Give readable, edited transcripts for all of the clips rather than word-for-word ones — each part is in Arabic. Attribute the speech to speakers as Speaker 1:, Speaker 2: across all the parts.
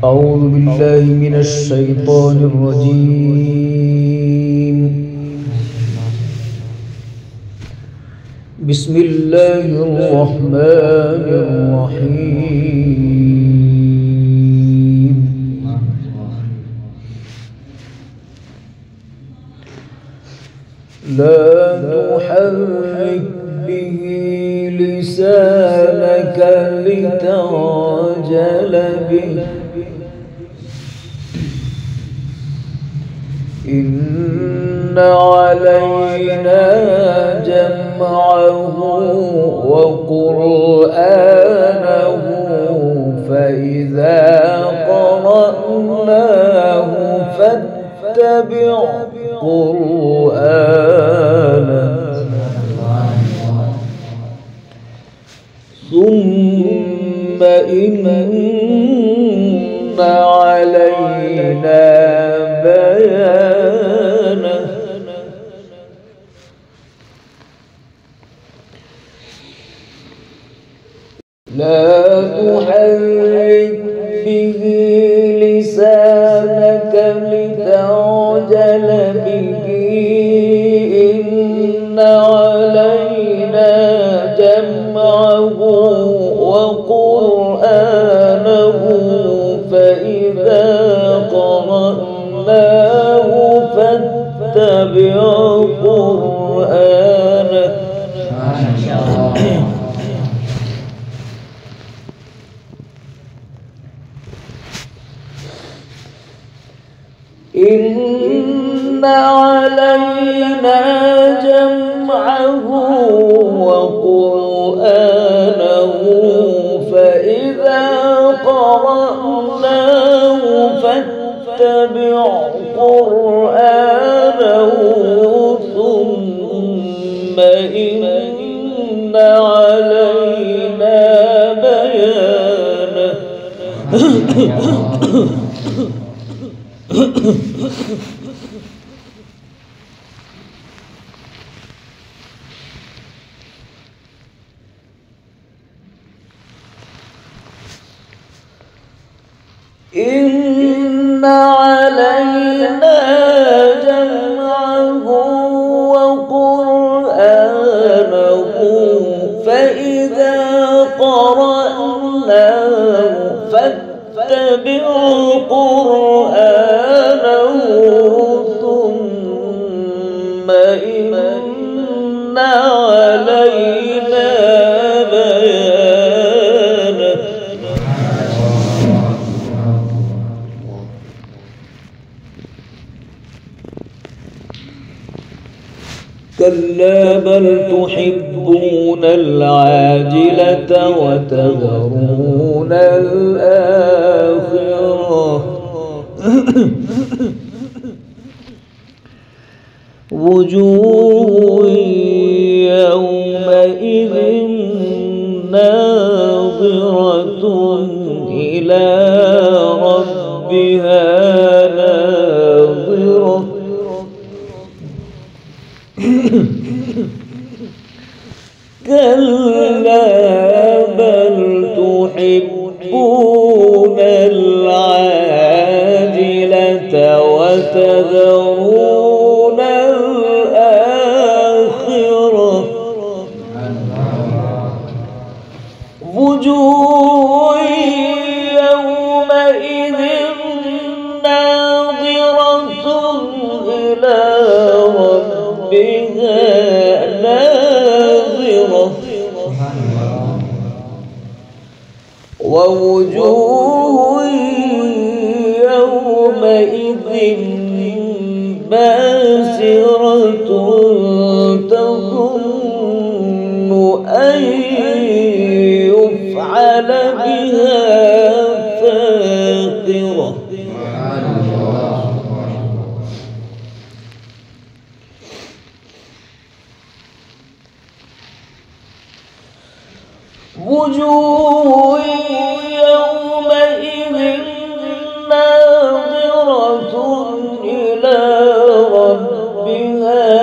Speaker 1: أعوذ بالله من الشيطان الرجيم. بسم الله الرحمن الرحيم. لا تحرك به لسانك لتعجل به إن علينا جمعه وقرآنه فإذا قرأناه فاتبع قرآنه ثم إن علينا بيانه لا تحرك به لسانك لتعجل به إن علينا جمعه وقرآنه فإذا قرأناه فاتبع قرآنه إن علينا جمعه وقرآنه فإذا قرأناه فاتبع قرآنه ثم إن علينا بيانه إن علينا جمعه وقرآنه فإذا قرأناه فاتبع قرآنه ثم إن علينا بيانه كلا بل تحبون العاجلة وتذرون الآخرة وجوه يومئذ ناظرة إلى ربها ناظرة كلا بل تحبون العاجلة وتذرون الآخرة وجوه يومئذ ناظرة إلى ربها ناظرة ووجوه يومئذ باسرة تظن أن يفعل بها فاقرة وجوه يومئذ ناظرة إلى ربها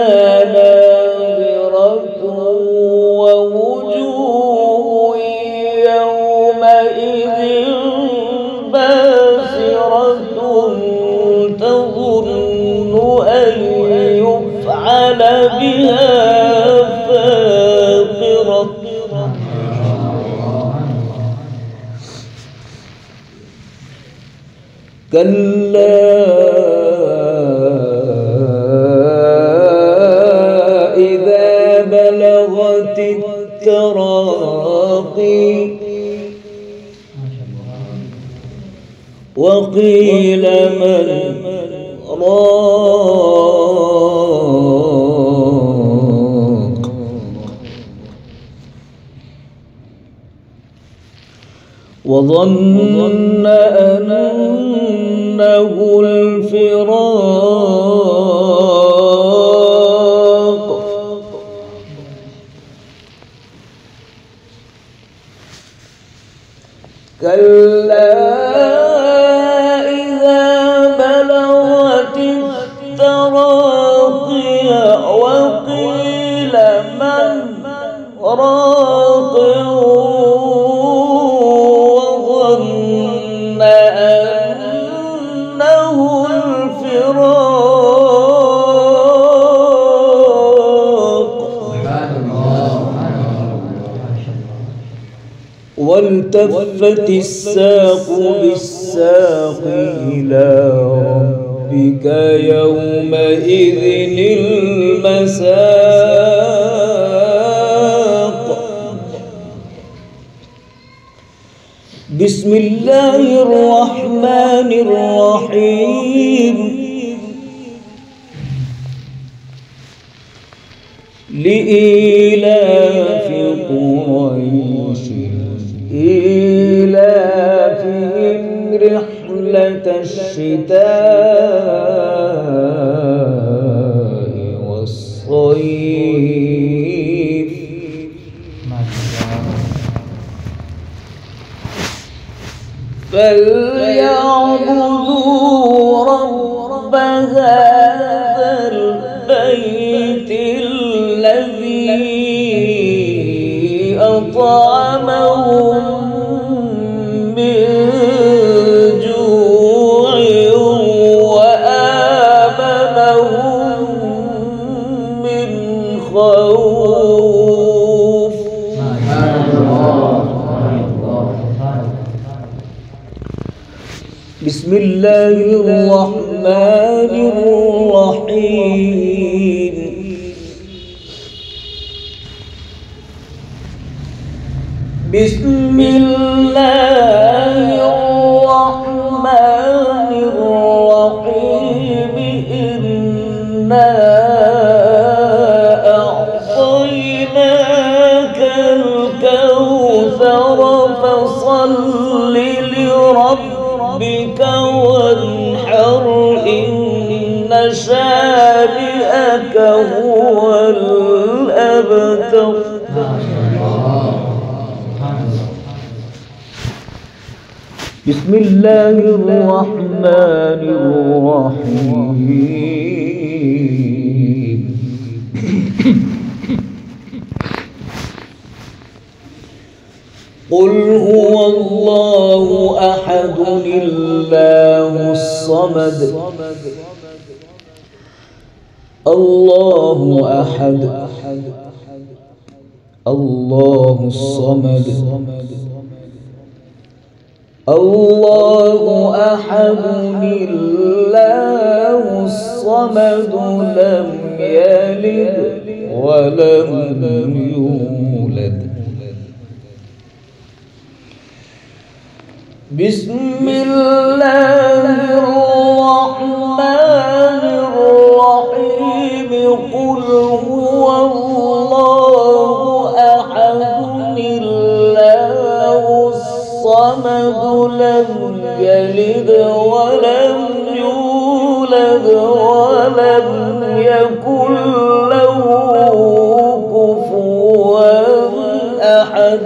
Speaker 1: كلا إذا بلغت التراقي وقيل من راق وظن أنه الفراق كلا إذا بلغت التراقي وقيل من راق وظن أنه الفراق والتفت الساق بالساق إلى ربك يومئذ المساق بسم الله الرحمن الرحيم لإيلاف قريش إيلافهم رحلة الشتاء والصيف فليعبدوا رب هذا البيت الذي أطعمهم من جوع وآمنهم من خوف بسم الله الرحمن الرحيم بسم الله الرحمن الرحيم إنا أعطيناك الكوثر فصل لربك وانحر إن شانئك هو الأبتر بسم الله الرحمن الرحيم قل هو الله أحد الله الصمد الله أحد الله الصمد الله أحد الله الصمد لم يلد ولم يولد بسم الله الرحمن الرحيم قل هو الله أحد الله الصمد لم يلد ولم يولد ولم يكن له كفوا أحد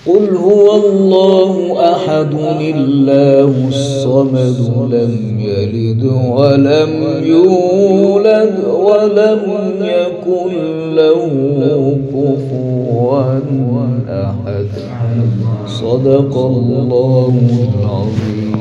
Speaker 1: قل هو الله أحد الله الصمد لم يلد ولم يولد ولم يكن له كفوا أحد صدق الله العظيم.